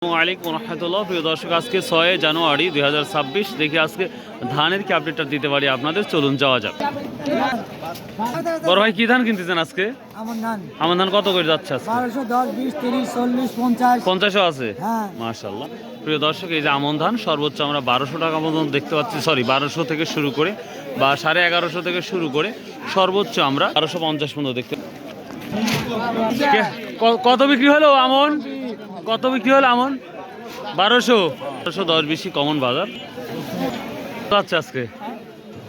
আসসালামু রহমতুল্লাহ। প্রিয় দর্শক, আজকে 6 জানুয়ারি 2026। দেখি আজকে ধানের কি আপডেটটা দিতে পারি আপনাদের। চলুন যাওয়া যাক। বড় ভাই, কি ধান কিনতেছেন আজকে? আমন ধান কত করে যাচ্ছে আজকে? 1210, 20, 30, 40, 50 50ও আছে। হ্যাঁ। মাশাআল্লাহ। প্রিয় দর্শক, এই যে আমন ধান সর্বোচ্চ আমরা 1200 টাকা পর্যন্ত দেখতে পাচ্ছি। 1200 থেকে শুরু করে বা 1150 থেকে শুরু করে সর্বোচ্চ আমরা 1250 পর্যন্ত দেখতে। কত বিক্রি হলো আমন? কত বিক্রি হলো আমন? 1210 বেশি কমন বাজার যাচ্ছে আজকে।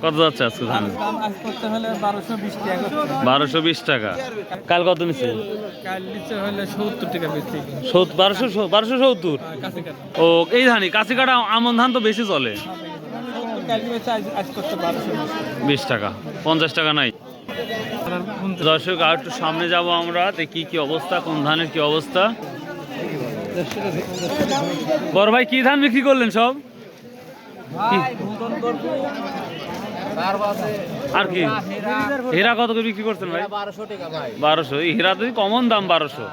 কত যাচ্ছে আজকে ধান? 1220 টাকা। কাল কত নিচ্ছে? 1270। ও, এই ধানই কাঁচি কাটা আমন ধান তো বেশি চলে। 20 টাকা, 50 টাকা নাই। দর্শক, আর একটু সামনে যাব আমরা, দেখি কি অবস্থা, কোন ধানের কি অবস্থা। বড় ভাই, কি ধান বিক্রি করলেন সব? আর কি হীরা কত করে বিক্রি করছেন ভাই? 1200। হীরা তো কমন দাম 1200।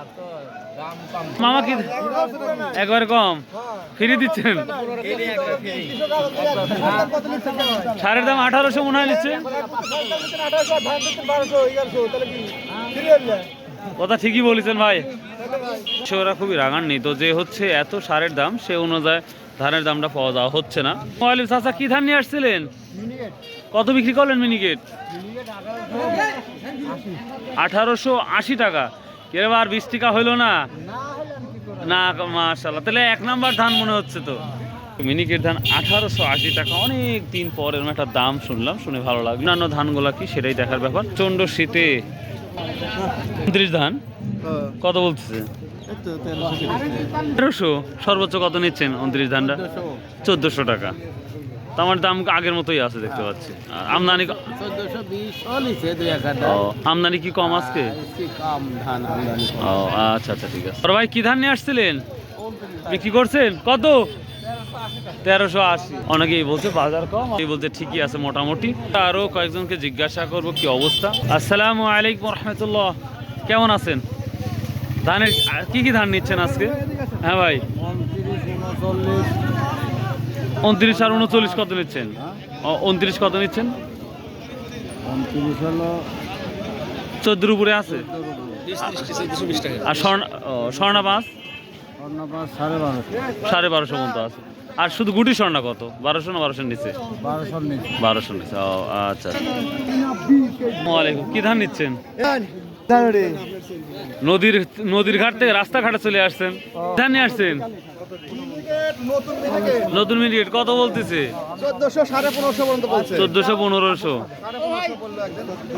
মামা কি একবারে কম ফ্রি দিচ্ছেন? সারের দাম 1800 মনে হয় নিচ্ছে। কথা ঠিকই বলেছেন ভাই। ওরা খুবই রাগান্বিত যে হচ্ছে এত সারের দাম, সে অনুযায়ী ধানের দামটা পাওয়া যাওয়া হচ্ছে না। মোবাইল চাচা, কি ধান নিয়ে আসছিলেন? কত বিক্রি করলেন মিনিকেট? 1880 টাকা। এবার 20 টাকা হইলো না? না, মাশাআল্লাহ। তাহলে 1 নাম্বার ধান মনে হচ্ছে তো। মিনিকেট ধান 1880 টাকা। অনেক দিন পর এরকম একটা দাম শুনলাম, শুনে ভালো লাগলো। অন্যান্য ধানগুলা কি সেটাই দেখার ব্যাপার। চন্ড শীতে 29 ধান কত বলতেছে? 1300। সর্বোচ্চ কত নিচ্ছেন 29 ধানটা? 1400 টাকা। তো আমার দাম আগের মতোই আছে দেখতে পাচ্ছি। আমদানি 1420। আমদানি কি কম আজকে? ও আচ্ছা আচ্ছা, ঠিক আছে। ভাই, কি ধান নিয়ে আসছিলেন? বিক্রি করছেন কত? 1380। অনেকেই বলছে বাজার কম, এই বলতে ঠিকই আছে মোটামুটি। আরো কয়েকজনকে জিজ্ঞাসা করবো কি অবস্থা। আসসালামু আলাইকুম রহমতুল্লাহ, কেমন আছেন? ধানের কি কি ধান নিচ্ছেন আজকে? হ্যাঁ ভাই, 29 আর 39 কত নিচ্ছেন? 29 কত নিচ্ছেন? 14 উপরে আছে। আর স্বর্ণা 5 1250 পর্যন্ত আছে। আর শুধু গুটি স্বর্ণা কত? 1200 না 1200 নিচ্ছে? 1200 নিচ্ছে। ও আচ্ছা। ওয়ালাইকুম। কি ধান নিচ্ছেন? নদীর ঘাট থেকে রাস্তাঘাটে চলে আসছেন, ধান নিয়ে আসছেন। নতুন মিনিকেট কত বলতেছে? 1400-1500।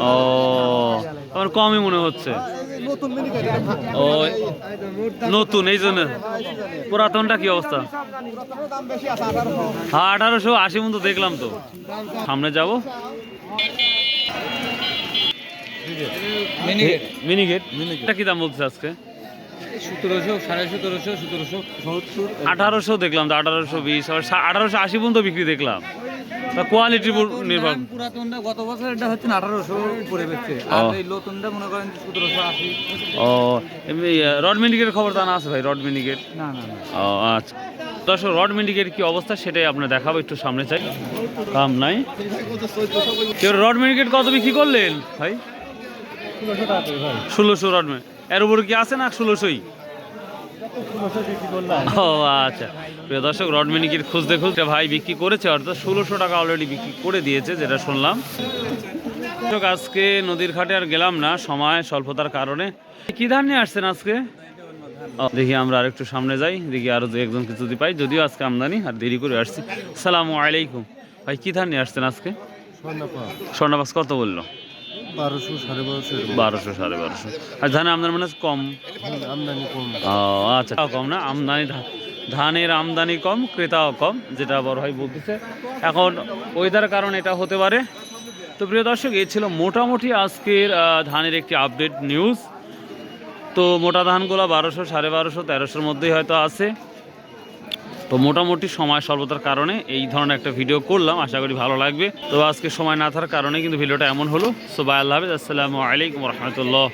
ও, আমার কমই মনে হচ্ছে। ও, নতুন এই জন্য। পুরাতনটা কি অবস্থা? 1880 পর্যন্ত দেখলাম তো। সামনে যাব। মিনিকেট কি দাম বলছে আজকে? 1800 দেখলাম তো। 1820 আর 1880 পর্যন্ত বিক্রি দেখলাম। কোয়ালিটির উপর নির্ভর। পুরাতনটা গত বছর এটা হচ্ছে 1800 উপরে বেচছে, আর এই নতুনটা মনে করেন 1780। ও, এমনি রড মিনিকেটের খবর জানা আছে ভাই? রড মিনিকেট না। ও আচ্ছা। দর্শক, রড মিনিকেট কি অবস্থা সেটাই আপনার দেখাবো। একটু সামনে চাই, কাম নাই। কেউ রড মিনিকেট কত বিক্রি করলেন ভাই? 1600 রড মিনিকেট। এর উপরে কি আছে না 1600ই? ও আচ্ছা। প্রিয় দর্শক, রড মিনিকেট খুঁজতে ভাই বিক্রি করেছে, অর্থাৎ 1600 টাকা অলরেডি বিক্রি করে দিয়েছে, যেটা শুনলাম। আজকে নদীর ঘাটে আর গেলাম না, সময় স্বল্পতার কারণে। কি ধান নিয়ে আসছেন আজকে? দেখি আমরা আরেকটু সামনে যাই, দেখি আরো দু একজন কিছু যদি পাই, যদিও আজকে আমদানি আর দেরি করে আসছি। আসসালামু আলাইকুম ভাই, কি ধান নিয়ে আসছেন আজকে? স্বর্ণপাস কত বললো? 1200, 1250। 1200, 1250। আর ধানের আমদানি মানে কম? আমদানি কম। ও আচ্ছা, কম না আমদানি। ধানের আমদানি কম, ক্রেতাও কম, যেটা বড় ভাই বলতেছে। এখন ওয়েদার কারণ এটা হতে পারে। তো প্রিয় দর্শক, এই ছিল মোটামুটি আজকের ধানের একটি আপডেট নিউজ। তো মোটা ধানগুলো 1200, 1250, 1300-র মধ্যেই হয়তো আছে। তো মোটামুটি সময় স্বল্পতার কারণে এই ধরনের একটা ভিডিও করলাম, আশা করি ভালো লাগবে। তো আজকে সময় না থাকার কারণে কিন্তু ভিডিওটা এমন হলো। সো বাই, আল্লাহ হাফেজ, আসসালামু আলাইকুম রহমতুল্লাহ।